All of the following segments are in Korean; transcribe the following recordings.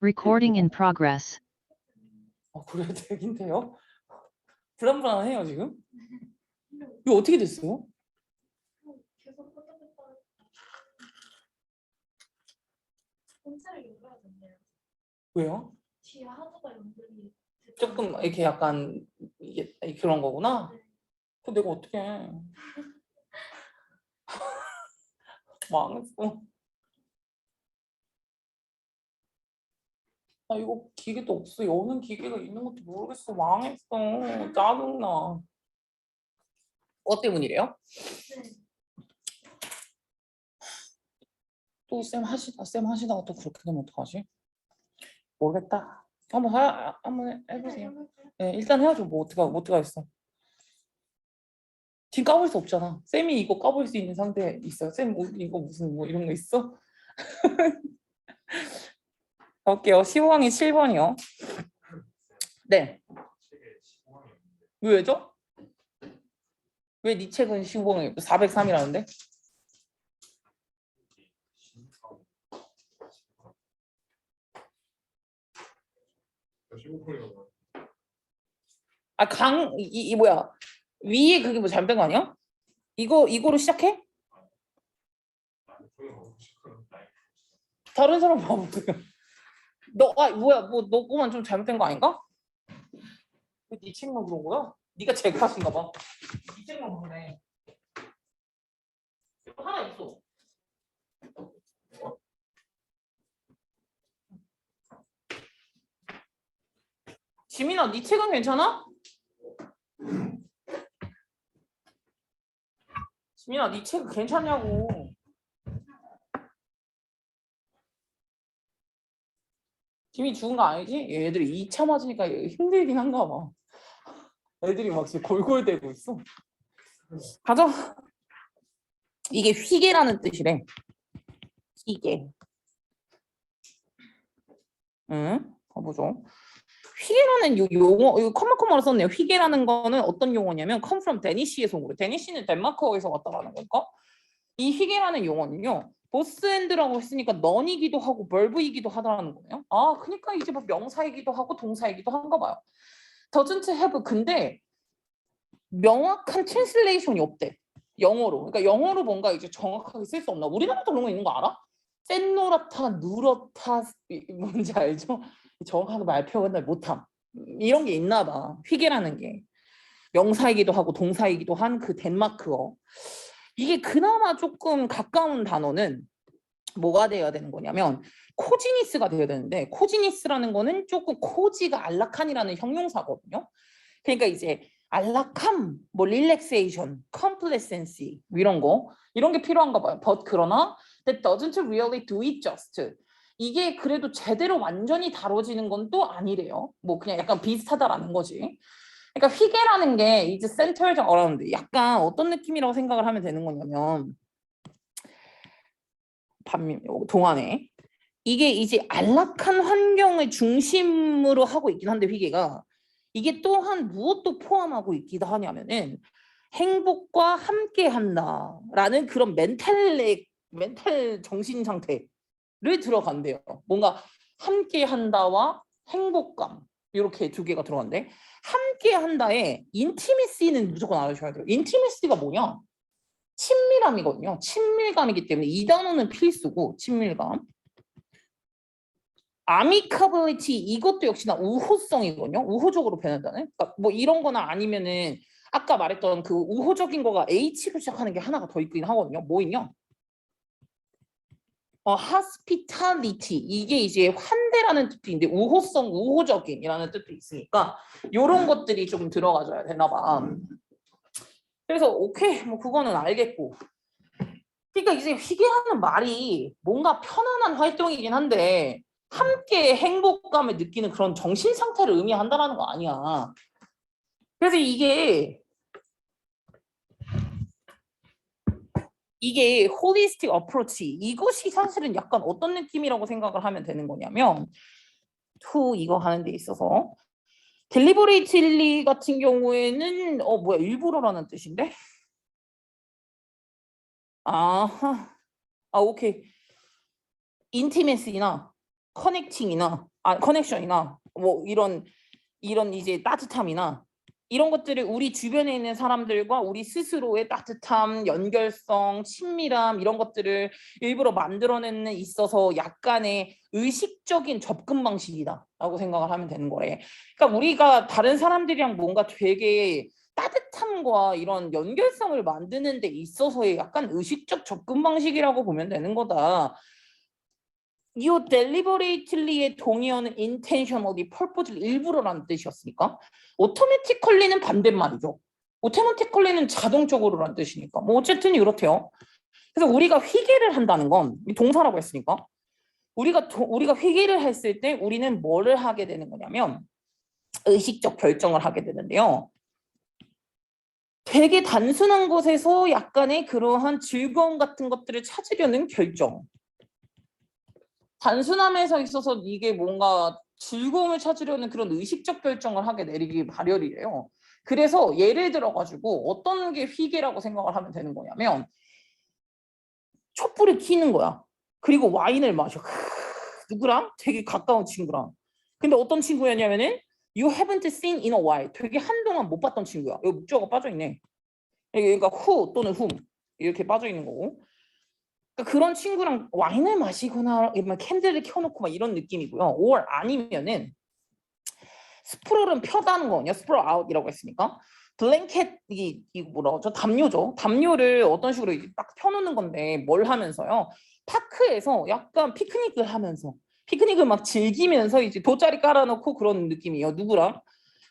Recording in progress. 그래야 되긴 돼요? 불안불안해요 지금? 이거 어떻게 됐어요? 계속 끄덕끄덕 본체를 연결해야 된대요. 왜요? 뒤에 하부가 연결이 조금 이렇게 약간 이게 그런 거구나? 그 내가 어떻게 해? 망했어. 나 이거 기계도 없어. 여는 기계가 있는 것도 모르겠어. 망했어. 짜증나. 뭐 때문이래요? 네. 또 쌤 하시다가 또 그렇게 되면 어떡하지? 모르겠다. 한번 해보세요. 네, 일단 해야죠. 뭐 어떡하겠어. 지금 까볼 수 없잖아. 쌤이 이거 까볼 수 있는 상태에 있어요. 쌤 이거 무슨 뭐 이런 거 있어? 볼게요. 15항이 7번이요. 네. 왜죠? 왜 네 책은 15항이 403이라는데? 이 뭐야? 위에 그게 뭐 잘못된 거 아니야? 이거로 시작해? 다른 사람 봐보세요. 뭐야? 너 거만 좀 잘못된 거 아닌가? 네 책만 그런 거야? 네가 제일 탓인가 봐. 네 책만 그러네. 하나 있어. 지민아, 네 책은 괜찮아? 지민아, 네 책은 괜찮냐고. 지민이 죽은 거 아니지? 얘들이 2차 맞으니까 힘들긴 한가 봐. 애들이 막 지금 골골대고 있어. 가자. 이게 휘게라는 뜻이래. 휘게. 가보죠. 휘게라는 용어, 이거 컴마로 썼네요. 휘게라는 거는 어떤 용어냐면 come from 데니시에서 온 거예요. 데니시는 덴마크어에서 왔다라는 거니까. 이 휘게라는 용어는요. 보스앤드라고 했으니까 넌이기도 하고 벌브이기도 하다라는 거예요. 그러니까 이제 뭐 명사이기도 하고 동사이기도 한가 봐요. doesn't have 근데 명확한 트랜슬레이션이 없대. 영어로. 그러니까 영어로 뭔가 이제 정확하게 쓸 수 없나? 우리나라도 그런 거 있는 거 알아? 센노라타, 누렇타 뭔지 알죠? 정확하게 말 표현을 못함. 이런 게 있나 봐. 휘게라는 게. 명사이기도 하고 동사이기도 한 그 덴마크어. 이게 그나마 조금 가까운 단어는 뭐가 돼야 되는 거냐면 코지니스가 돼야 되는데 코지니스라는 거는 조금 코지가 안락한이라는 형용사거든요. 그러니까 이제 안락함, 뭐 릴렉세이션, 컴플레센시 이런 게 필요한가 봐요. But 그러나 that doesn't really do it just. 이게 그래도 제대로 완전히 다뤄지는 건 또 아니래요. 뭐 그냥 약간 비슷하다라는 거지. 그러니까 휘게라는 게 이제 센터에서 어라운드 약간 어떤 느낌이라고 생각을 하면 되는 거냐면 동안에 이게 이제 안락한 환경을 중심으로 하고 있긴 한데 휘게가 이게 또한 무엇도 포함하고 있기도 하냐면은 행복과 함께 한다라는 그런 멘탈 정신 상태를 들어간대요. 뭔가 함께 한다와 행복감 이렇게 두 개가 들어간대. 함께 한다에 인티미시는 무조건 알아주셔야 돼요. 인티미시가 뭐냐? 친밀함이거든요. 친밀감이기 때문에 이 단어는 필수고 친밀감. 아미카블리티 이것도 역시나 우호성이거든요. 우호적으로 변한다는. 그러니까 뭐 이런 거나 아니면은 아까 말했던 그 우호적인 거가 H로 시작하는 게 하나가 더 있긴 하거든요. 뭐 있냐? hospitality 이게 이제 환대라는 뜻도 있는데 우호성, 우호적인이라는 뜻도 있으니까 이런 것들이 좀 들어가줘야 되나 봐. 그래서 오케이 뭐 그거는 알겠고. 그러니까 이제 휘게하는 말이 뭔가 편안한 활동이긴 한데 함께 행복감을 느끼는 그런 정신 상태를 의미한다라는 거 아니야. 그래서 이게 홀리스틱 어프로치 이것이 사실은 약간 어떤 느낌이라고 생각을 하면 되는 거냐면 이거 하는 데 있어서 델리버레이틀리 같은 경우에는 뭐야 일부러라는 뜻인데? 오케이. 인티메시나 커넥션이나 뭐 이런 이제 따뜻함이나 이런 것들을 우리 주변에 있는 사람들과 우리 스스로의 따뜻함, 연결성, 친밀함 이런 것들을 일부러 만들어내는 있어서 약간의 의식적인 접근 방식이다라고 생각을 하면 되는 거래. 그러니까 우리가 다른 사람들이랑 뭔가 되게 따뜻함과 이런 연결성을 만드는 데 있어서의 약간 의식적 접근 방식이라고 보면 되는 거다. You deliberately의 동의어는 intentionally, purposely, 일부러라는 뜻이었으니까 automatically는 반대말이죠. automatically는 자동적으로라는 뜻이니까 뭐 어쨌든 이렇대요. 그래서 우리가 회개를 한다는 건 동사라고 했으니까 우리가 회개를 했을 때 우리는 뭐를 하게 되는 거냐면 의식적 결정을 하게 되는데요. 되게 단순한 것에서 약간의 그러한 즐거움 같은 것들을 찾으려는 결정. 단순함에서 있어서 이게 뭔가 즐거움을 찾으려는 그런 의식적 결정을 하게 내리기 발열이래요. 그래서 예를 들어가지고 어떤 게 회개라고 생각을 하면 되는 거냐면 촛불을 켜는 거야. 그리고 와인을 마셔. 누구랑? 되게 가까운 친구랑. 근데 어떤 친구였냐면은 You haven't seen in a while. 되게 한동안 못 봤던 친구야. 여기 목적어가 빠져있네. 그러니까 who 또는 whom 이렇게 빠져있는 거고. 그러니까 그런 친구랑 와인을 마시거나 캔들을 켜놓고 막 이런 느낌이고요. or 아니면은 스프롤은 펴다는 거거든요. 스프롤 아웃이라고 했으니까. 블랭켓 이거 뭐라고 하죠? 담요죠. 담요를 어떤 식으로 이렇게 딱 펴놓는 건데 뭘 하면서요? 파크에서 약간 피크닉을 하면서 피크닉을 막 즐기면서 이제 돗자리 깔아놓고 그런 느낌이에요. 누구랑?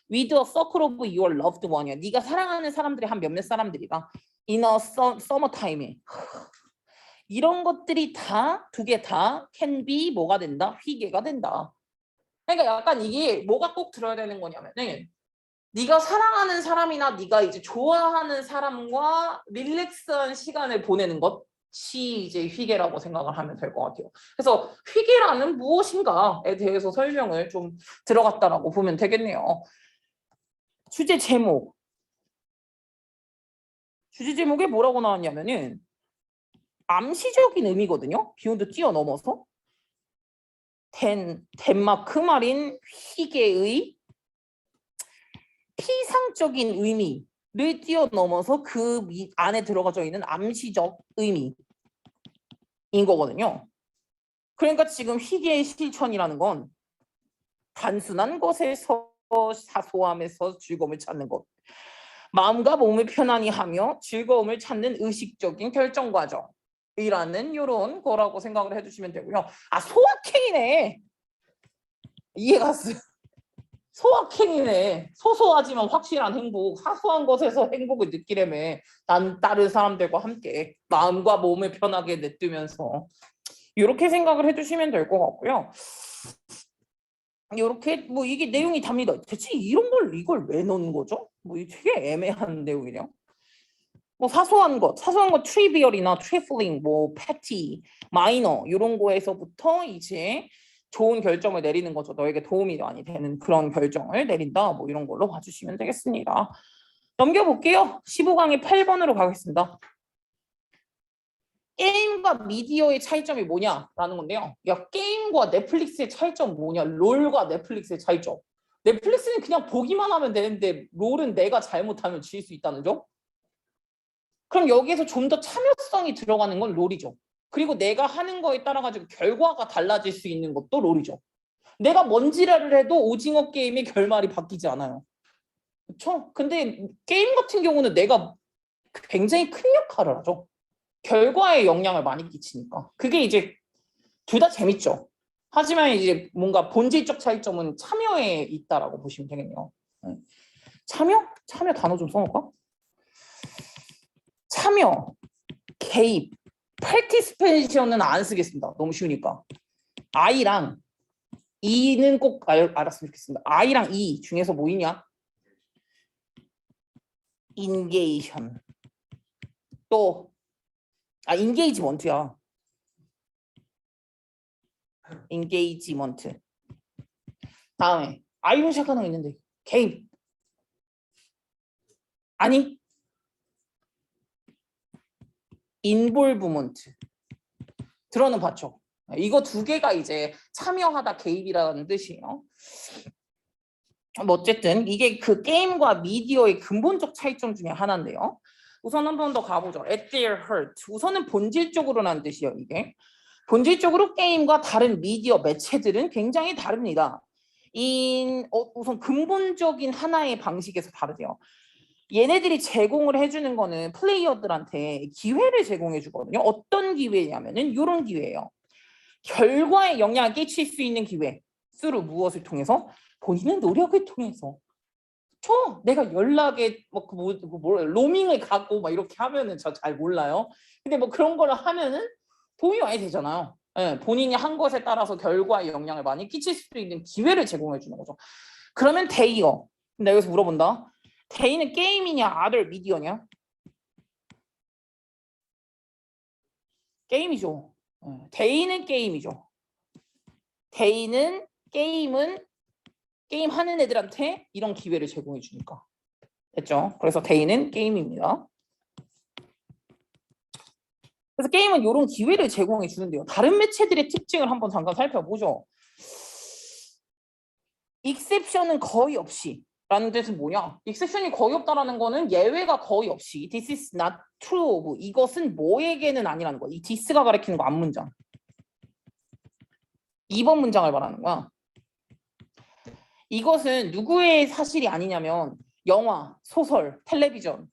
With a circle of your loved one이야. 네가 사랑하는 사람들이 한 몇몇 사람들이가 in a summer time에 이런 것들이 다 두 개 다 can be 뭐가 된다? 회개가 된다. 그러니까 약간 이게 뭐가 꼭 들어야 되는 거냐면은 네가 사랑하는 사람이나 네가 이제 좋아하는 사람과 릴렉스한 시간을 보내는 것이 이제 회개라고 생각을 하면 될 것 같아요. 그래서 회개라는 무엇인가에 대해서 설명을 좀 들어갔다라고 보면 되겠네요. 주제 제목에 뭐라고 나왔냐면은 암시적인 의미거든요. 비욘드 뛰어넘어서 덴마크 말인 회개의 피상적인 의미를 뛰어넘어서 그 안에 들어가져 있는 암시적 의미인 거거든요. 그러니까 지금 회개의 실천이라는 건 단순한 것에서 사소함에서 즐거움을 찾는 것. 마음과 몸을 편안히 하며 즐거움을 찾는 의식적인 결정 과정이라는 이런 거라고 생각을 해주시면 되고요. 아, 소확행이네. 이해가 갔어요. 소확행이네. 소소하지만 확실한 행복. 사소한 것에서 행복을 느끼려면 난 다른 사람들과 함께 마음과 몸을 편하게 내뜨면서 이렇게 생각을 해주시면 될 것 같고요. 이렇게 뭐 이게 내용이 답니다. 대체 이걸 왜 넣는 거죠? 뭐 이게 되게 애매한 내용이네요. 뭐 사소한 것 트리비얼이나 트리플링, 뭐 패티, 마이너 이런 거에서부터 이제 좋은 결정을 내리는 거죠. 너에게 도움이 많이 되는 그런 결정을 내린다. 뭐 이런 걸로 봐주시면 되겠습니다. 넘겨볼게요. 15강의 8번으로 가겠습니다. 게임과 미디어의 차이점이 뭐냐라는 건데요. 야, 게임과 넷플릭스의 차이점 뭐냐? 롤과 넷플릭스의 차이점. 넷플릭스는 그냥 보기만 하면 되는데 롤은 내가 잘못하면 질 수 있다는 점? 그럼 여기에서 좀 더 참여성이 들어가는 건 롤이죠. 그리고 내가 하는 거에 따라 가지고 결과가 달라질 수 있는 것도 롤이죠. 내가 뭔 지랄을 해도 오징어 게임의 결말이 바뀌지 않아요. 그렇죠? 근데 게임 같은 경우는 내가 굉장히 큰 역할을 하죠. 결과에 영향을 많이 끼치니까. 그게 이제 둘 다 재밌죠. 하지만 이제 뭔가 본질적 차이점은 참여에 있다라고 보시면 되겠네요. 참여? 참여 단어 좀 써놓을까? 참여, 개입, participation은 안 쓰겠습니다. 너무 쉬우니까. I랑 E는 꼭 알았으면 좋겠습니다. I랑 E 중에서 뭐 있냐? engation. 또 engagement야. engagement. 다음에 I로 시작하는 거 있는데 개입. 아니 involvement. 들어는 봤죠. 이거 두 개가 이제 참여하다 개입이라는 뜻이에요. 뭐 어쨌든 이게 그 게임과 미디어의 근본적 차이점 중에 하나인데요. 우선 한 번 더 가보죠. At their heart. 우선은 본질적으로라는 뜻이에요. 이게 본질적으로 게임과 다른 미디어 매체들은 굉장히 다릅니다. 우선 근본적인 하나의 방식에서 다르대요. 얘네들이 제공을 해주는 거는 플레이어들한테 기회를 제공해 주거든요. 어떤 기회냐면은 이런 기회예요. 결과에 영향을 끼칠 수 있는 기회. 수로 무엇을 통해서? 본인의 노력을 통해서. 내가 연락에 로밍을 가고 막 이렇게 하면은 저 잘 몰라요. 근데 뭐 그런 걸 하면은 도움이 많이 되잖아요. 네, 본인이 한 것에 따라서 결과에 영향을 많이 끼칠 수도 있는 기회를 제공해 주는 거죠. 그러면 데이어. 근데 여기서 물어본다. 데이는 게임이냐, 아들 미디어냐? 게임이죠. 데이는 게임이죠. 데이는 게임 하는 애들한테 이런 기회를 제공해 주니까. 됐죠? 그래서 데이는 게임입니다. 그래서 게임은 이런 기회를 제공해 주는데요. 다른 매체들의 특징을 한번 잠깐 살펴보죠. 익셉션은 거의 없이 라는 뜻은 뭐냐? 익셉션이 거의 없다라는 거는 예외가 거의 없이 This is not true. 이것은 뭐에게는 아니라는 거야. 이 this가 가리키는 거 앞문장. 2번 문장을 말하는 거야. 이것은 누구의 사실이 아니냐면 영화, 소설, 텔레비전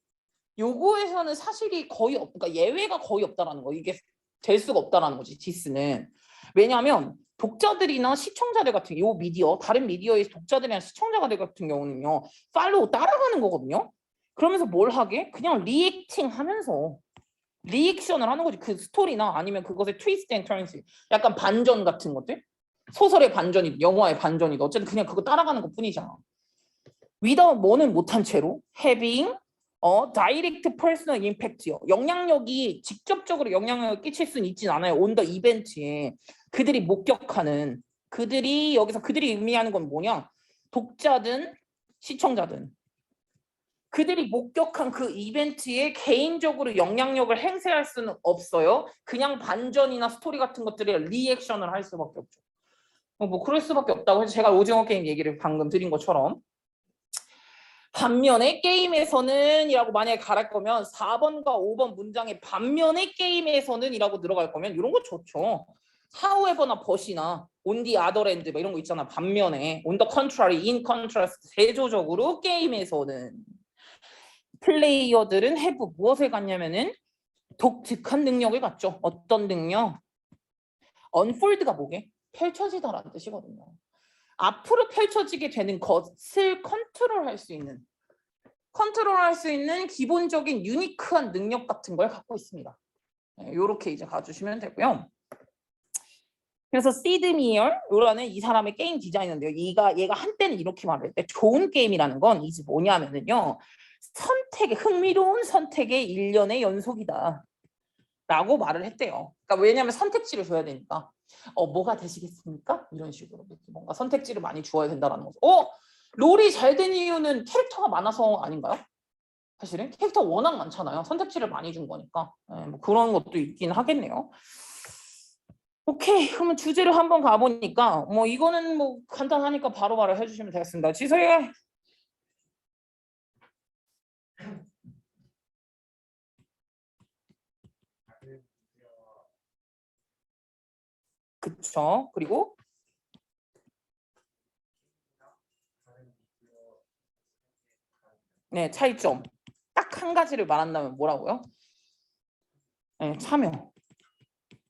요거에서는 사실이 거의 그러니까 예외가 거의 없다라는 거. 이게 될 수가 없다라는 거지. 디스는. 왜냐하면 독자들이나 시청자들 같은 요 미디어, 다른 미디어의 독자들이나 시청자들 같은 경우는요. 팔로우 따라가는 거거든요. 그러면서 뭘 하게? 그냥 리액팅 하면서 리액션을 하는 거지. 그 스토리나 아니면 그것의 트위스트 앤 터ን스. 약간 반전 같은 것들. 소설의 반전이든 영화의 반전이든 어쨌든 그냥 그거 따라가는 것 뿐이잖아. without 뭐는 못한 채로 having direct personal impact요. 영향력이 직접적으로 영향력을 끼칠 수는 있진 않아요. on the event에 그들이 목격하는 여기서 그들이 의미하는 건 뭐냐? 독자든 시청자든 그들이 목격한 그 이벤트에 개인적으로 영향력을 행사할 수는 없어요. 그냥 반전이나 스토리 같은 것들에 리액션을 할 수밖에 없죠. 뭐 그럴 수밖에 없다고 해서 제가 오징어 게임 얘기를 방금 드린 것처럼 반면에 게임에서는 이라고 만약에 가랄 거면 4번과 5번 문장에 반면에 게임에서는 이라고 들어갈 거면 이런 거 좋죠. however나 but이나 on the other hand 뭐 이런 거 있잖아. 반면에 on the contrary, in contrast 대조적으로 게임에서는 플레이어들은 have 무엇을 갖냐면은 독특한 능력을 갖죠. 어떤 능력? unfold가 뭐게? 펼쳐지다라는 뜻이거든요. 앞으로 펼쳐지게 되는 것을 컨트롤할 수 있는 기본적인 유니크한 능력 같은 걸 갖고 있습니다. 이렇게 이제 가주시면 되고요. 그래서 시드미어라는 이 사람의 게임 디자이너인데요. 얘가 한때는 이렇게 말을 했대. 좋은 게임이라는 건 이제 뭐냐면은요. 흥미로운 선택의 일련의 연속이다. 라고 말을 했대요. 그러니까 왜냐하면 선택지를 줘야 되니까. 뭐가 되시겠습니까? 이런 식으로 뭔가 선택지를 많이 주어야 된다는 거죠. 롤이 잘 된 이유는 캐릭터가 많아서 아닌가요? 사실은 캐릭터 워낙 많잖아요. 선택지를 많이 준 거니까. 뭐 그런 것도 있긴 하겠네요. 오케이, 그러면 주제를 한번 가보니까 뭐 이거는 뭐 간단하니까 바로바로 해주시면 되겠습니다. 지소야. 그쵸. 그리고 네, 차이점. 딱 한 가지를 말한다면 뭐라고요? 네, 참여.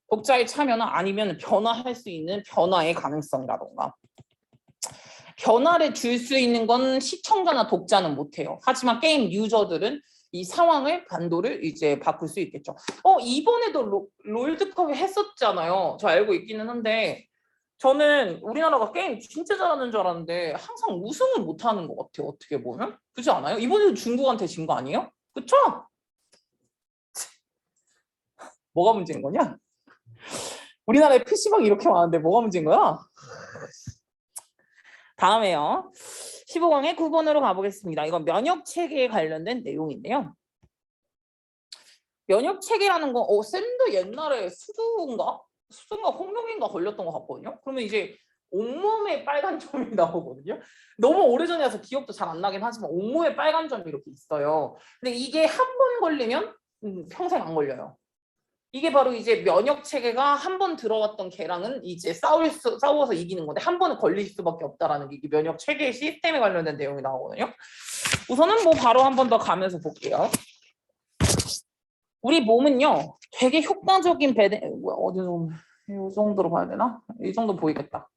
독자의 참여나 아니면 변화할 수 있는 변화의 가능성이라던가. 변화를 줄 수 있는 건 시청자나 독자는 못해요. 하지만 게임 유저들은 이 상황을 반도를 이제 바꿀 수 있겠죠. 이번에도 롤드컵을 했었잖아요. 저 알고 있기는 한데 저는 우리나라가 게임 진짜 잘하는 줄 알았는데 항상 우승은 못하는 것 같아요. 어떻게 보면. 그렇지 않아요? 이번에도 중국한테 진 거 아니에요? 그쵸? 뭐가 문제인 거냐? 우리나라에 PC방이 이렇게 많은데 뭐가 문제인 거야? 다음에요. 15강의 9번으로 가보겠습니다. 이건 면역체계에 관련된 내용인데요. 면역체계라는 건 쌤도 옛날에 수두인가? 순간 홍룡인가 걸렸던 것 같거든요. 그러면 이제 온몸에 빨간 점이 나오거든요. 너무 오래전이라서 기억도 잘 안 나긴 하지만 온몸에 빨간 점이 이렇게 있어요. 근데 이게 한 번 걸리면 평생 안 걸려요. 이게 바로 이제 면역 체계가 한 번 들어왔던 개랑은 이제 싸워서 이기는 건데 한 번은 걸릴 수밖에 없다라는 게 이게 면역 체계 시스템에 관련된 내용이 나오거든요. 우선은 뭐 바로 한 번 더 가면서 볼게요. 우리 몸은요 되게 효과적인 어디 좀 이 정도로 봐야 되나? 이 정도 보이겠다.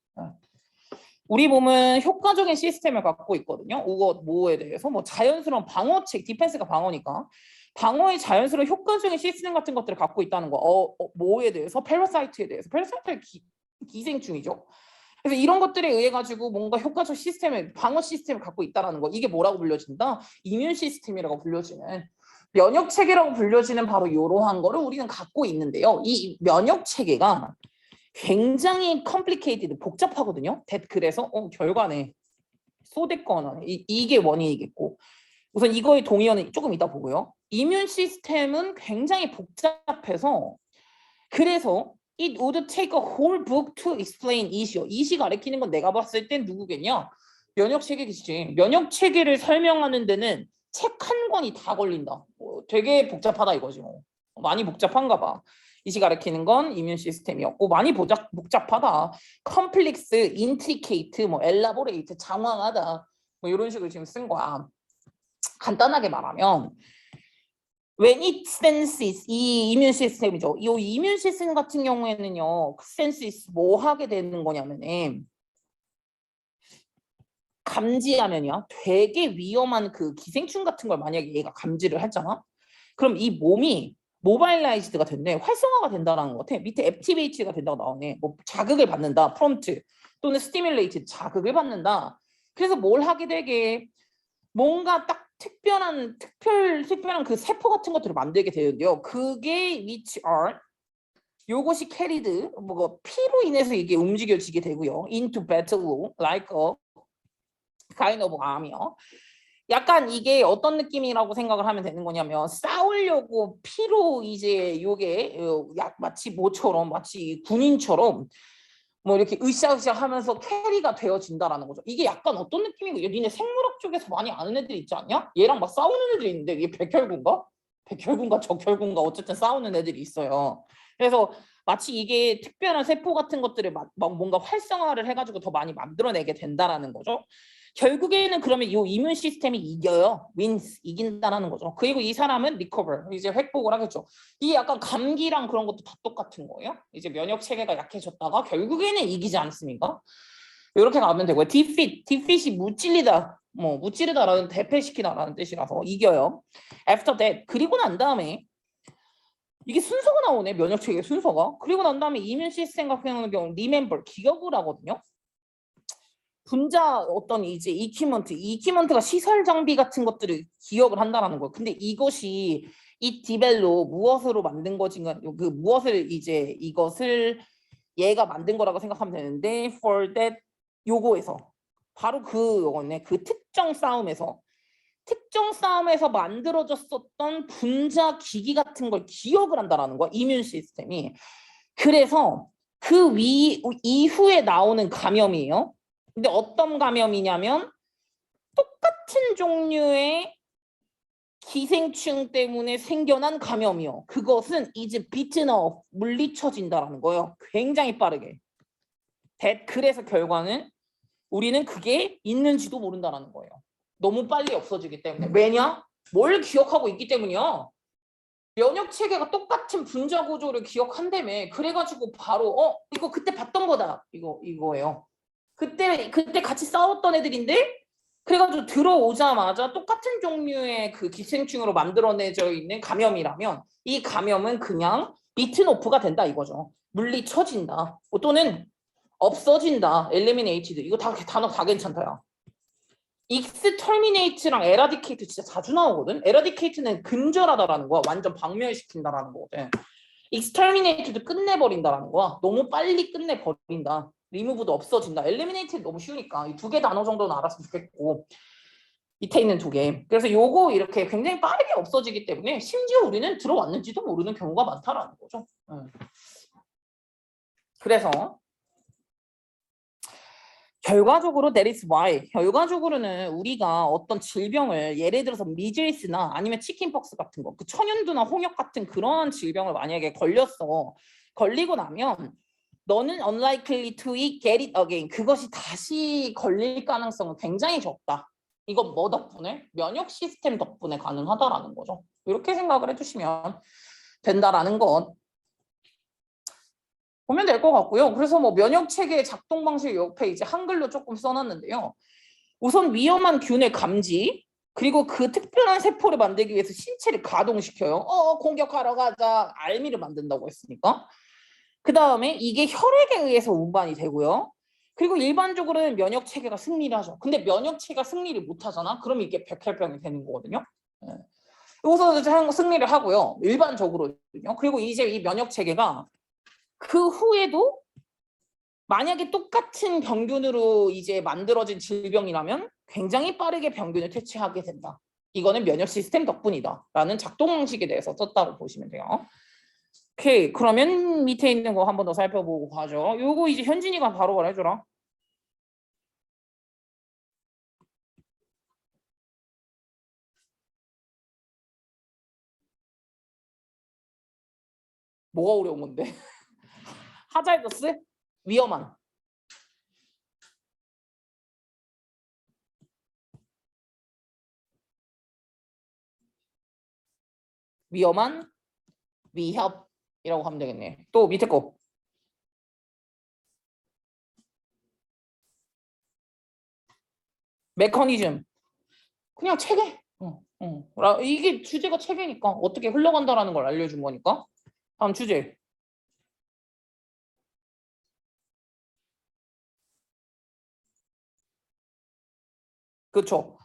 우리 몸은 효과적인 시스템을 갖고 있거든요. 뭐에 대해서 뭐 자연스러운 방어책, 디펜스가 방어니까 방어의 자연스러운 효과적인 시스템 같은 것들을 갖고 있다는 거. 뭐에 대해서? 패러사이트에 대해서. 패러사이트는 기생충이죠. 그래서 이런 것들에 의해 가지고 뭔가 효과적 시스템을 방어 시스템을 갖고 있다는 거. 이게 뭐라고 불려진다? 이뮨 시스템이라고 불려지는 면역 체계라고 불려지는 바로 이러한 거를 우리는 갖고 있는데요. 이 면역 체계가 굉장히 complicated, 복잡하거든요. 그래서 결과네. 소됐거나 이게 원인이겠고. 우선 이거의 동의어는 조금 이따 보고요. 이뮨 시스템은 굉장히 복잡해서 그래서 it would take a whole book to explain 이시요. 이시 가리키는 건 내가 봤을 땐 누구겠냐? 면역 체계겠지. 면역 체계를 설명하는 데는 책 한 권이 다 걸린다. 되게 복잡하다 이거지. 많이 복잡한가 봐. 이시 가리키는 건 이뮨 시스템이었고 많이 복잡하다. 컴플렉스, 인트리케이트, 뭐 엘라보레이트, 장황하다. 뭐 이런 식으로 지금 쓴 거야. 간단하게 말하면 when it senses 이 이뮨 시스템이죠. 이 이뮨 시스템 같은 경우에는요. senses 뭐 하게 되는 거냐면은 감지하면요. 되게 위험한 그 기생충 같은 걸 만약에 얘가 감지를 했잖아. 그럼 이 몸이 모바일라이즈드가 된대. 활성화가 된다는 것 같아. 밑에 액티베이트가 된다고 나오네. 뭐 자극을 받는다. 프롬프트 또는 스티뮬레이트 자극을 받는다. 그래서 뭘 하게 되게 뭔가 딱 특별한 그 세포 같은 것들을 만들게 되는데요. 그게 which are 요것이 carried 뭐 피로 인해서 이게 움직여지게 되고요. into battle like a kind of arm이요. 약간 이게 어떤 느낌이라고 생각을 하면 되는 거냐면 싸우려고 피로 이제 요게 마치 뭐처럼 마치 군인처럼 뭐 이렇게 으쌰으쌰 하면서 캐리가 되어진다라는 거죠. 이게 약간 어떤 느낌이고 니네 생물학 쪽에서 많이 아는 애들 있지 않냐? 얘랑 막 싸우는 애들이 있는데 이게 백혈군가 적혈군가 어쨌든 싸우는 애들이 있어요. 그래서 마치 이게 특별한 세포 같은 것들을 막 뭔가 활성화를 해가지고 더 많이 만들어내게 된다라는 거죠. 결국에는 그러면 이 이뮨 시스템이 이겨요. wins, 이긴다라는 거죠. 그리고 이 사람은 recover, 이제 회복을 하겠죠. 이게 약간 감기랑 그런 것도 다 똑같은 거예요. 이제 면역 체계가 약해졌다가 결국에는 이기지 않습니까? 이렇게 가면 되고요. defeat이 무찔리다, 뭐 무찌르다라는 대패시키다라는 뜻이라서 이겨요. after that, 그리고 난 다음에 이게 순서가 나오네. 면역 체계 순서가. 그리고 난 다음에 이뮨 시스템 같은 경우는 remember, 기억을 하거든요. 분자 어떤 이제 이퀴먼트가 시설 장비 같은 것들을 기억을 한다라는 거예요. 근데 이것이 이 디벨로 무엇으로 만든 거지? 그 무엇을 이제 이것을 얘가 만든 거라고 생각하면 되는데 for that 요거에서 바로 그거네. 그 특정 싸움에서 만들어졌었던 분자 기기 같은 걸 기억을 한다라는 거야. 이뮨 시스템이. 그래서 그 이후에 나오는 감염이에요. 근데 어떤 감염이냐면 똑같은 종류의 기생충 때문에 생겨난 감염이요. 그것은 이제 비트너 물리쳐진다라는 거예요. 굉장히 빠르게. 그래서 결과는 우리는 그게 있는지도 모른다라는 거예요. 너무 빨리 없어지기 때문에. 왜냐? 뭘 기억하고 있기 때문이야. 면역 체계가 똑같은 분자 구조를 기억한다며. 그래가지고 바로 이거 그때 봤던 거다. 이거예요. 그때 같이 싸웠던 애들인데 그래가지고 들어오자마자 똑같은 종류의 그 기생충으로 만들어내져 있는 감염이라면 이 감염은 그냥 비트노프가 된다 이거죠. 물리쳐진다. 또는 없어진다. eliminated. 이거 단어 다 괜찮다요. exterminate랑 eradicate 진짜 자주 나오거든. eradicate는 근절하다라는 거야. 완전 박멸시킨다라는 거거든. exterminate도 끝내버린다라는 거야. 너무 빨리 끝내버린다. 리무브도 없어진다. 엘리미네이트는 너무 쉬우니까 이 두 개 단어 정도는 알았으면 좋겠고 밑에 있는 두 개. 그래서 요거 이렇게 굉장히 빠르게 없어지기 때문에 심지어 우리는 들어왔는지도 모르는 경우가 많다라는 거죠. 그래서 결과적으로 that is why 결과적으로는 우리가 어떤 질병을 예를 들어서 미즐스나 아니면 치킨박스 같은 거, 그 천연두나 홍역 같은 그런 질병을 만약에 걸리고 나면 너는 unlikely to get it again. 그것이 다시 걸릴 가능성은 굉장히 적다. 이건 뭐 덕분에? 면역 시스템 덕분에 가능하다라는 거죠. 이렇게 생각을 해주시면 된다라는 것 보면 될 것 같고요. 그래서 뭐 면역 체계의 작동 방식 옆에 이제 한글로 조금 써놨는데요. 우선 위험한 균의 감지, 그리고 그 특별한 세포를 만들기 위해서 신체를 가동시켜요. 공격하러 가자. 알미를 만든다고 했으니까. 그 다음에 이게 혈액에 의해서 운반이 되고요. 그리고 일반적으로는 면역 체계가 승리를 하죠. 근데 면역 체계가 승리를 못 하잖아. 그럼 이게 백혈병이 되는 거거든요. 여기서 승리를 하고요. 일반적으로는요. 그리고 이제 이 면역 체계가 그 후에도 만약에 똑같은 병균으로 이제 만들어진 질병이라면 굉장히 빠르게 병균을 퇴치하게 된다. 이거는 면역 시스템 덕분이다. 라는 작동 방식에 대해서 썼다고 보시면 돼요. 오케이. 그러면 밑에 있는 거 한 번 더 살펴보고 가죠. 요거 이제 현진이가 바로 말해줘라. 뭐가 어려운 건데? 하자이더스? 위험한. 위험한 위협이라고 하면 되겠네. 또 밑에 거. 메커니즘. 그냥 체계. 이게 주제가 체계니까 어떻게 흘러간다라는 걸 알려준 거니까. 다음 주제. 그렇죠.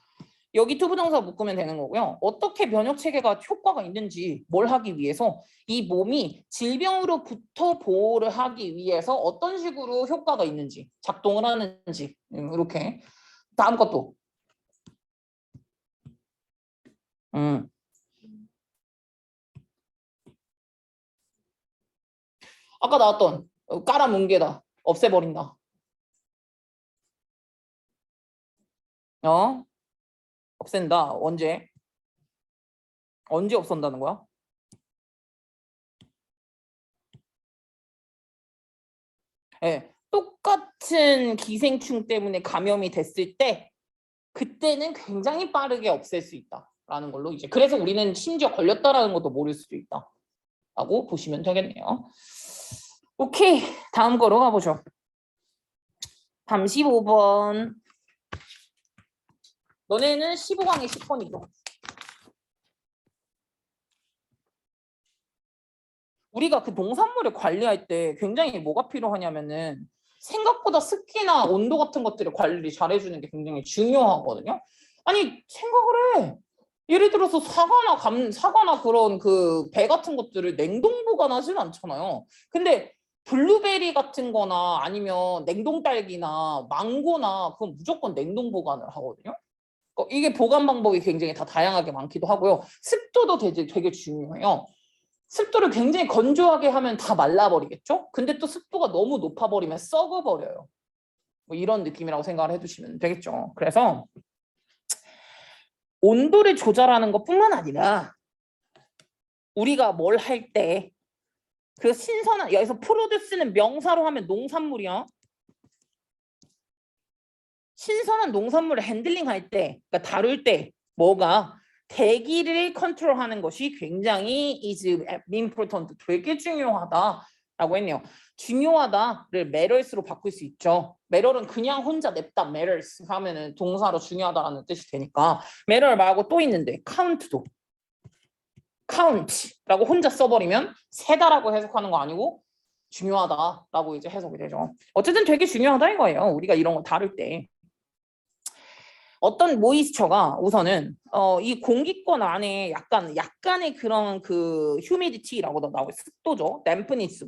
여기 투부정사 묶으면 되는 거고요. 어떻게 면역 체계가 효과가 있는지 뭘 하기 위해서 이 몸이 질병으로부터 보호를 하기 위해서 어떤 식으로 효과가 있는지 작동을 하는지 이렇게. 다음 것도. 아까 나왔던 깔아뭉개다, 없애버린다. 없앤다. 언제 없앤다는 거야? 네, 똑같은 기생충 때문에 감염이 됐을 때 그때는 굉장히 빠르게 없앨 수 있다라는 걸로 이제 그래서 우리는 심지어 걸렸다라는 것도 모를 수도 있다라고 보시면 되겠네요. 오케이, 다음 거로 가보죠. 35번. 너네는 15강에 10번이죠. 우리가 그 농산물을 관리할 때 굉장히 뭐가 필요하냐면은 생각보다 습기나 온도 같은 것들을 관리를 잘해주는 게 굉장히 중요하거든요. 아니 생각을 해. 예를 들어서 사과나 그런 그 배 같은 것들을 냉동 보관하지는 않잖아요. 근데 블루베리 같은 거나 아니면 냉동 딸기나 망고나 그건 무조건 냉동 보관을 하거든요. 이게 보관 방법이 굉장히 다 다양하게 많기도 하고요. 습도도 되게 중요해요. 습도를 굉장히 건조하게 하면 다 말라버리겠죠? 근데 또 습도가 너무 높아버리면 썩어버려요. 뭐 이런 느낌이라고 생각을 해두시면 되겠죠. 그래서 온도를 조절하는 것뿐만 아니라 우리가 뭘 할 때 그 신선한, 여기서 프로듀스는 명사로 하면 농산물이야. 신선한 농산물을 핸들링할 때, 그러니까 다룰 때 뭐가 대기를 컨트롤하는 것이 굉장히 is important, 되게 중요하다라고 했네요. 중요하다를 matters로 바꿀 수 있죠. matter은 그냥 혼자 냅다 matters 하면은 동사로 중요하다라는 뜻이 되니까 matter 말고 또 있는데 count도 count라고 혼자 써버리면 세다라고 해석하는 거 아니고 중요하다라고 이제 해석이 되죠. 어쨌든 되게 중요하다 이거예요. 우리가 이런 거 다룰 때. 어떤 모이스처가 우선은 이 공기권 안에 약간의 그런 그 휴미디티라고도 나오고 습도죠. 댐프니스,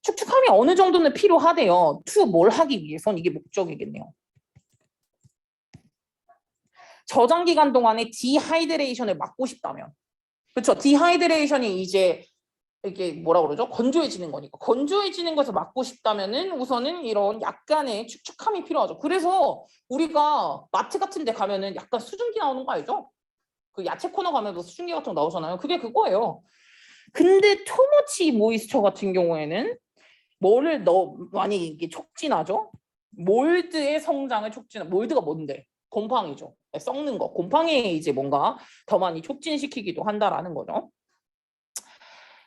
축축함이 어느 정도는 필요하대요. to 뭘 하기 위해선 이게 목적이겠네요. 저장 기간 동안에 디하이드레이션을 막고 싶다면, 그렇죠? 디하이드레이션이 이제 이게 뭐라 그러죠? 건조해지는 거니까. 건조해지는 것을 막고 싶다면은 우선은 이런 약간의 축축함이 필요하죠. 그래서 우리가 마트 같은 데 가면은 약간 수증기 나오는 거 알죠? 그 야채 코너 가면도 수증기 같은 거 나오잖아요. 그게 그거예요. 근데 투머치 모이스처 같은 경우에는 뭐를 많이 이게 촉진하죠? 몰드의 성장을 몰드가 뭔데? 곰팡이죠. 썩는 거. 곰팡이에 이제 뭔가 더 많이 촉진시키기도 한다라는 거죠.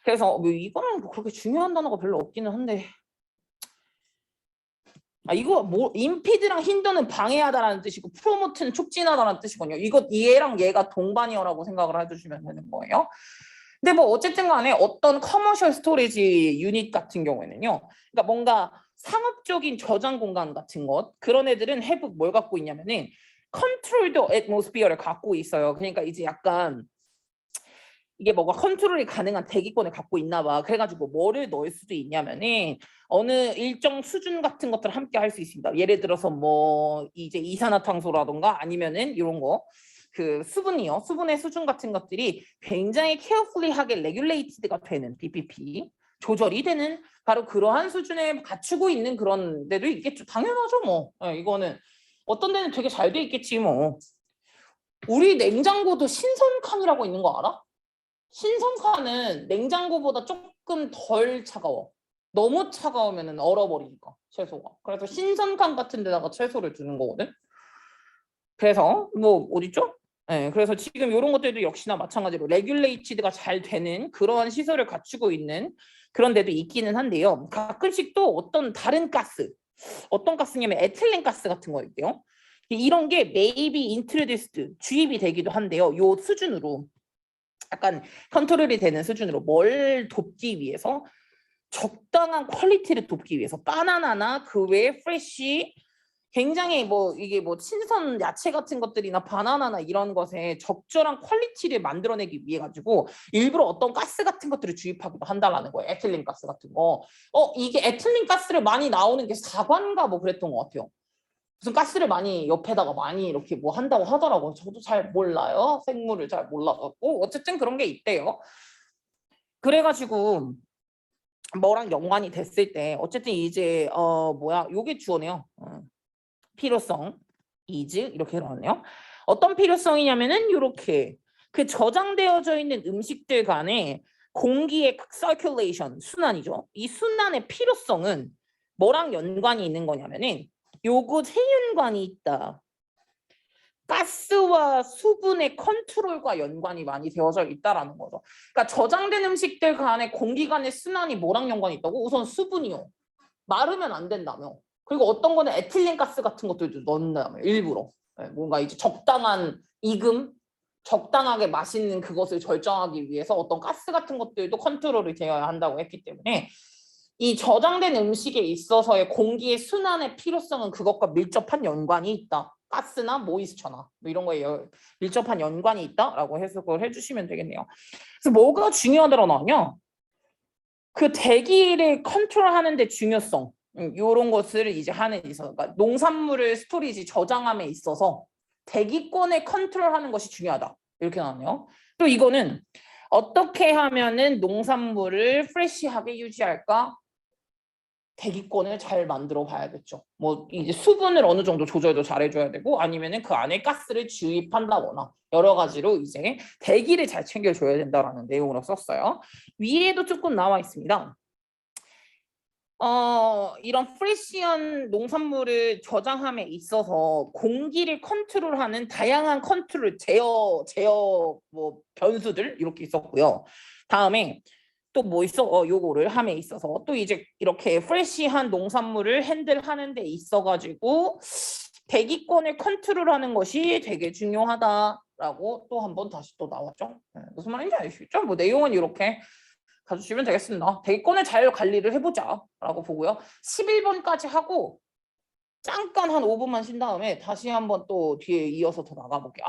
그래서 뭐 이거는 뭐 그렇게 중요한 단어가 별로 없기는 한데 이거 뭐 임피드랑 힌더는 방해하다라는 뜻이고 프로모트는 촉진하다라는 뜻이거든요. 이거 얘랑 얘가 동반이어라고 생각을 해주시면 되는 거예요. 근데 뭐 어쨌든 간에 어떤 커머셜 스토리지 유닛 같은 경우에는요. 그러니까 뭔가 상업적인 저장 공간 같은 것 그런 애들은 have 뭘 갖고 있냐면은 컨트롤드 애트모스피어를 갖고 있어요. 그러니까 이제 약간 이게 뭐가 컨트롤이 가능한 대기권을 갖고 있나 봐. 그래가지고 뭐를 넣을 수도 있냐면은 어느 일정 수준 같은 것들을 함께 할 수 있습니다. 예를 들어서 뭐 이제 이산화탄소라던가 아니면은 이런 거 그 수분이요. 수분의 수준 같은 것들이 굉장히 케어풀리하게 레귤레이티드가 되는 PPP 조절이 되는 바로 그러한 수준에 갖추고 있는 그런 데도 있겠죠. 당연하죠 뭐. 이거는 어떤 데는 되게 잘 돼 있겠지 뭐. 우리 냉장고도 신선칸이라고 있는 거 알아? 신선칸은 냉장고보다 조금 덜 차가워. 너무 차가우면 얼어버리니까 채소가. 그래서 신선칸 같은 데다가 채소를 두는 거거든. 그래서 뭐 어딨죠? 네, 그래서 지금 이런 것들도 역시나 마찬가지로 레귤레이티드가 잘 되는 그러한 시설을 갖추고 있는 그런 데도 있기는 한데요. 가끔씩 또 어떤 다른 가스, 어떤 가스냐면 에틸렌 가스 같은 거 있대요. 이런 게 maybe introduced, 주입이 되기도 한데요. 요 수준으로 약간 컨트롤이 되는 수준으로 뭘 돕기 위해서 적당한 퀄리티를 돕기 위해서 바나나나 그 외에 프레쉬 굉장히 뭐 이게 뭐 신선 야채 같은 것들이나 바나나나 이런 것에 적절한 퀄리티를 만들어내기 위해 가지고 일부러 어떤 가스 같은 것들을 주입하기도 한다라는 거예요. 에틸렌 가스 같은 거. 이게 에틸렌 가스를 많이 나오는 게 사과인가 뭐 그랬던 것 같아요. 무슨 가스를 많이 옆에다가 많이 이렇게 뭐 한다고 하더라고요. 저도 잘 몰라요. 생물을 잘 몰라갖고 어쨌든 그런 게 있대요. 그래가지고 뭐랑 연관이 됐을 때 어쨌든 이제 요게 주어네요. 필요성 is 이렇게 나왔네요. 어떤 필요성이냐면은 이렇게 그 저장되어져 있는 음식들 간에 공기의 서큘레이션 순환이죠. 이 순환의 필요성은 뭐랑 연관이 있는 거냐면은 요거 세윤관이 있다. 가스와 수분의 컨트롤과 연관이 많이 되어져 있다라는 거죠. 그러니까 저장된 음식들 간의 공기 간의 순환이 뭐랑 연관이 있다고? 우선 수분이요. 마르면 안 된다며. 그리고 어떤 거는 에틸렌 가스 같은 것들도 넣는다며 일부러. 뭔가 이제 적당한 익음, 적당하게 맛있는 그것을 결정하기 위해서 어떤 가스 같은 것들도 컨트롤이 되어야 한다고 했기 때문에 이 저장된 음식에 있어서의 공기의 순환의 필요성은 그것과 밀접한 연관이 있다. 가스나 모이스처나 뭐 이런 거에 밀접한 연관이 있다라고 해석을 해주시면 되겠네요. 그래서 뭐가 중요하다고 나오냐? 그 대기를 컨트롤하는 데 중요성 이런 것을 이제 하는 있어서 그러니까 농산물을 스토리지 저장함에 있어서 대기권을 컨트롤하는 것이 중요하다 이렇게 나왔네요. 또 이거는 어떻게 하면은 농산물을 프레시하게 유지할까? 대기권을 잘 만들어 봐야겠죠. 뭐 이제 수분을 어느 정도 조절도 잘해줘야 되고 아니면은 그 안에 가스를 주입한다거나 여러 가지로 이제 대기를 잘 챙겨줘야 된다라는 내용으로 썼어요. 위에도 조금 나와 있습니다. 이런 프레시한 농산물을 저장함에 있어서 공기를 컨트롤하는 다양한 컨트롤 제어 뭐 변수들 이렇게 있었고요. 다음에 또 뭐 있어? 요거를 함에 있어서 또 이제 이렇게 프레시한 농산물을 핸들하는 데 있어가지고 대기권을 컨트롤하는 것이 되게 중요하다라고 또 한 번 다시 또 나왔죠. 무슨 말인지 아시겠죠? 뭐 내용은 이렇게 가주시면 되겠습니다. 대기권을 잘 관리를 해보자라고 보고요. 11번까지 하고 잠깐 한 5분만 쉰 다음에 다시 한번 또 뒤에 이어서 더 나가볼게요.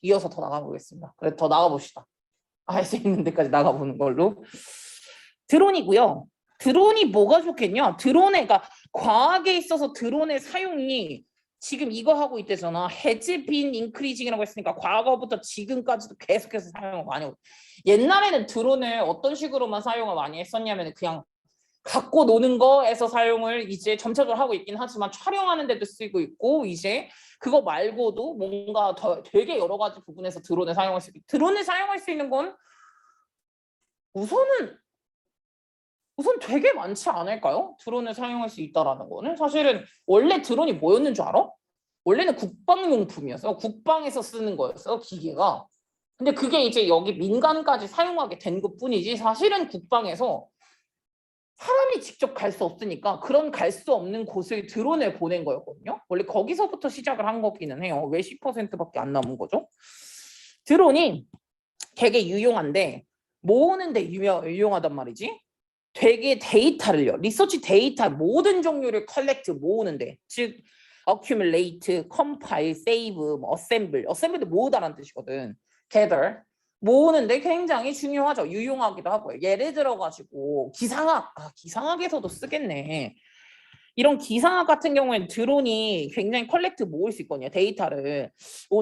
이어서 더 나가보겠습니다. 그래 더 나가봅시다. 할 수 있는 데까지 나가보는 걸로. 드론이고요. 드론이 뭐가 좋겠냐? 그러니까 과학에 있어서 드론의 사용이 지금 이거 하고 있대잖아. has been increasing이라고 했으니까 과거부터 지금까지도 계속해서 사용을 많이 하고. 옛날에는 드론을 어떤 식으로만 사용을 많이 했었냐면 그냥 갖고 노는 거에서 사용을 이제 점차적으로 하고 있긴 하지만 촬영하는 데도 쓰고 있고 이제 그거 말고도 뭔가 더 되게 여러 가지 부분에서 드론을 사용할 수 있고 드론을 사용할 수 있는 건 우선 되게 많지 않을까요? 드론을 사용할 수 있다라는 거는 사실은 원래 드론이 뭐였는 줄 알아? 원래는 국방용품이었어. 국방에서 쓰는 거였어 기계가. 근데 그게 이제 여기 민간까지 사용하게 된 것뿐이지 사실은 국방에서 사람이 직접 갈 수 없으니까 그런 갈 수 없는 곳을 드론을 보낸 거였거든요. 원래 거기서부터 시작을 한 거기는 해요. 왜 10%밖에 안 남은 거죠? 드론이 되게 유용한데 모으는데 유용하단 말이지. 되게 데이터를요. 리서치 데이터 모든 종류를 컬렉트 모으는데 즉 accumulate, compile, save, assemble도 모으다라는 뜻이거든. gather 모으는데 굉장히 중요하죠. 유용하기도 하고요. 예를 들어 가지고 기상학에서도 쓰겠네. 이런 기상학 같은 경우에는 드론이 굉장히 컬렉트 모을 수 있거든요. 데이터를.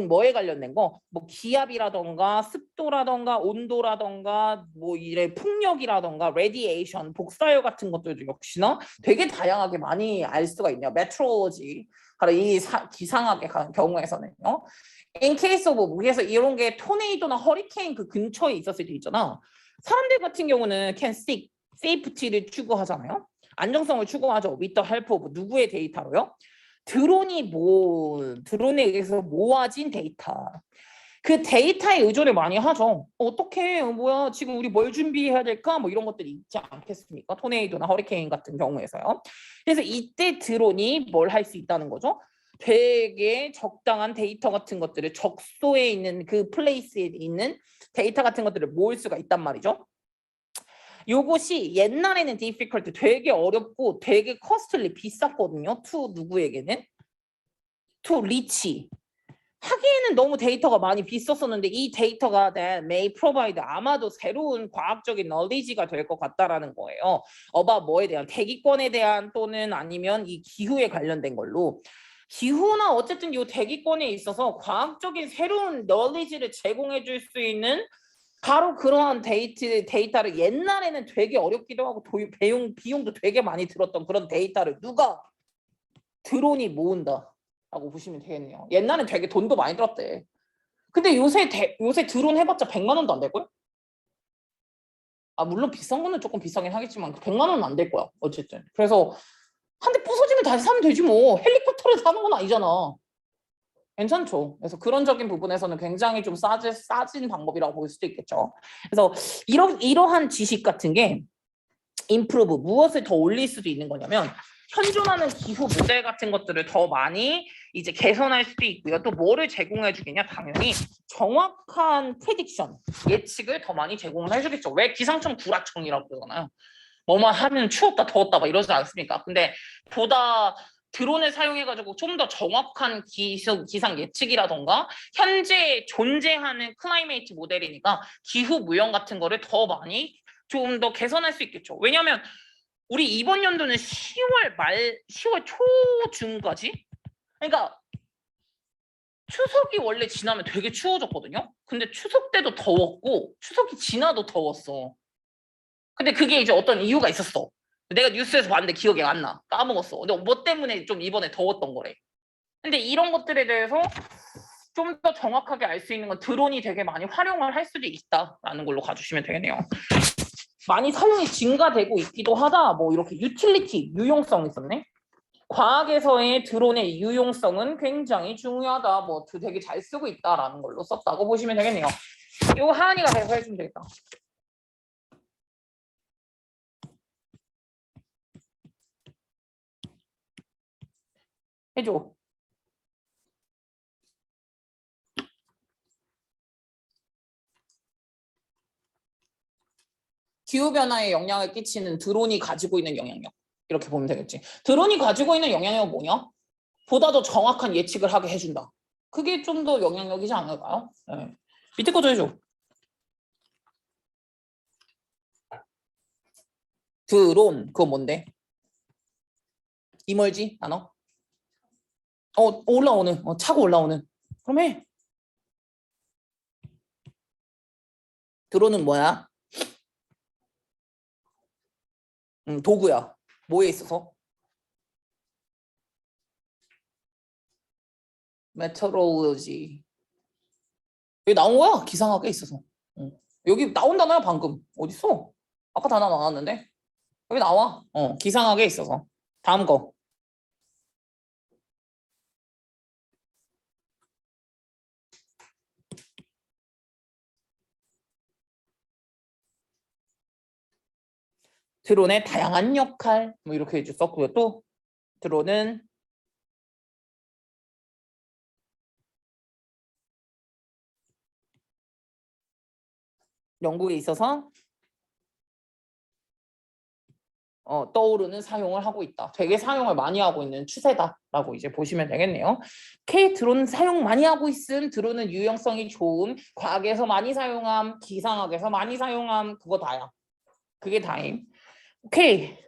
뭐에 관련된 거? 뭐 기압이라던가 습도라던가 온도라던가 뭐 이래 풍력이라던가 레디에이션, 복사열 같은 것들도 역시나 되게 다양하게 많이 알 수가 있네요. 메트로로지. 바로 이 기상학의 경우에서는요. In case of 그래서 이런 게 토네이도나 허리케인 그 근처에 있었을 때 있잖아. 사람들 같은 경우는 can seek safety를 추구하잖아요. 안정성을 추구하죠. with the help of 누구의 데이터로요? 드론에 의해서 모아진 데이터. 그 데이터에 의존을 많이 하죠. 어떻게 뭐야 지금 우리 뭘 준비해야 될까? 뭐 이런 것들이 있지 않겠습니까? 토네이도나 허리케인 같은 경우에서요. 그래서 이때 드론이 뭘 할 수 있다는 거죠? 되게 적당한 데이터 같은 것들을 적소에 있는 그 플레이스에 있는 데이터 같은 것들을 모을 수가 있단 말이죠. 요것이 옛날에는 difficult 되게 어렵고 되게 costly 비쌌거든요. to 누구에게는? to reach. 하기에는 너무 데이터가 많이 비쌌었는데 이 데이터가 that may provide 아마도 새로운 과학적인 knowledge가 될 것 같다라는 거예요. about 뭐에 대한 대기권에 대한 또는 아니면 이 기후에 관련된 걸로. 기후나 어쨌든 이 대기권에 있어서 과학적인 새로운 knowledge를 제공해 줄 수 있는 바로 그러한 데이터를 옛날에는 되게 어렵기도 하고 비용도 되게 많이 들었던 그런 데이터를 누가 드론이 모은다라고 보시면 되겠네요. 옛날엔 되게 돈도 많이 들었대. 근데 요새 드론 해봤자 100만 원도 안 될걸? 물론 비싼 거는 조금 비싸긴 하겠지만 100만 원은 안 될 거야. 어쨌든. 그래서 한 대 부서지면 다시 사면 되지 뭐. 헬리콥터를 사는 건 아니잖아. 괜찮죠. 그래서 그런적인 부분에서는 굉장히 좀 싸진 방법이라고 볼 수도 있겠죠. 그래서 이러한 지식 같은 게 improve 무엇을 더 올릴 수도 있는 거냐면 현존하는 기후 모델 같은 것들을 더 많이 이제 개선할 수도 있고요. 또 뭐를 제공해 주겠냐? 당연히 정확한 프레딕션 예측을 더 많이 제공을 해주겠죠. 왜 기상청 구라청이라고 그러잖아요. 뭐만 하면 추웠다 더웠다 막 이러지 않습니까? 근데 보다 드론을 사용해가지고 좀 더 정확한 기상 예측이라던가 현재 존재하는 클라이메이트 모델이니까 기후 무형 같은 거를 더 많이 좀 더 개선할 수 있겠죠. 왜냐하면 우리 이번 연도는 10월 초중까지 그러니까 추석이 원래 지나면 되게 추워졌거든요. 근데 추석 때도 더웠고 추석이 지나도 더웠어. 근데 그게 이제 어떤 이유가 있었어. 내가 뉴스에서 봤는데 기억이 안 나. 까먹었어. 근데 뭐 때문에 좀 이번에 더웠던 거래. 근데 이런 것들에 대해서 좀 더 정확하게 알 수 있는 건 드론이 되게 많이 활용을 할 수도 있다라는 걸로 가주시면 되겠네요. 많이 사용이 증가되고 있기도 하다. 뭐 이렇게 유틸리티, 유용성 있었네. 과학에서의 드론의 유용성은 굉장히 중요하다. 뭐 되게 잘 쓰고 있다라는 걸로 썼다고 보시면 되겠네요. 이거 하은이가 대서 해주면 되겠다. 해줘. 기후변화에 영향을 끼치는 드론이 가지고 있는 영향력. 이렇게 보면 되겠지. 드론이 가지고 있는 영향력은 뭐냐? 보다 더 정확한 예측을 하게 해준다. 그게 좀 더 영향력이지 않을까요? 네. 밑에 것도 해줘. 드론, 그거 뭔데? 이멀지? 단어? 올라오는, 차고 올라오는. 그럼 해. 드론은 뭐야? 도구야. 뭐에 있어서? 메테orology. 여기 나온 거야? 기상학에 있어서. 여기 나온다나요 방금? 어딨어? 아까 단어 나왔는데. 여기 나와. 기상학에 있어서. 다음 거. 드론의 다양한 역할 뭐 이렇게 이제 썼고요. 또 드론은 연구에 있어서 떠오르는 사용을 하고 있다. 되게 사용을 많이 하고 있는 추세다라고 이제 보시면 되겠네요. K 드론 사용 많이 하고 있음. 드론은 유용성이 좋음. 과학에서 많이 사용함. 기상학에서 많이 사용함. 그거 다야. 그게 다임. 오케이.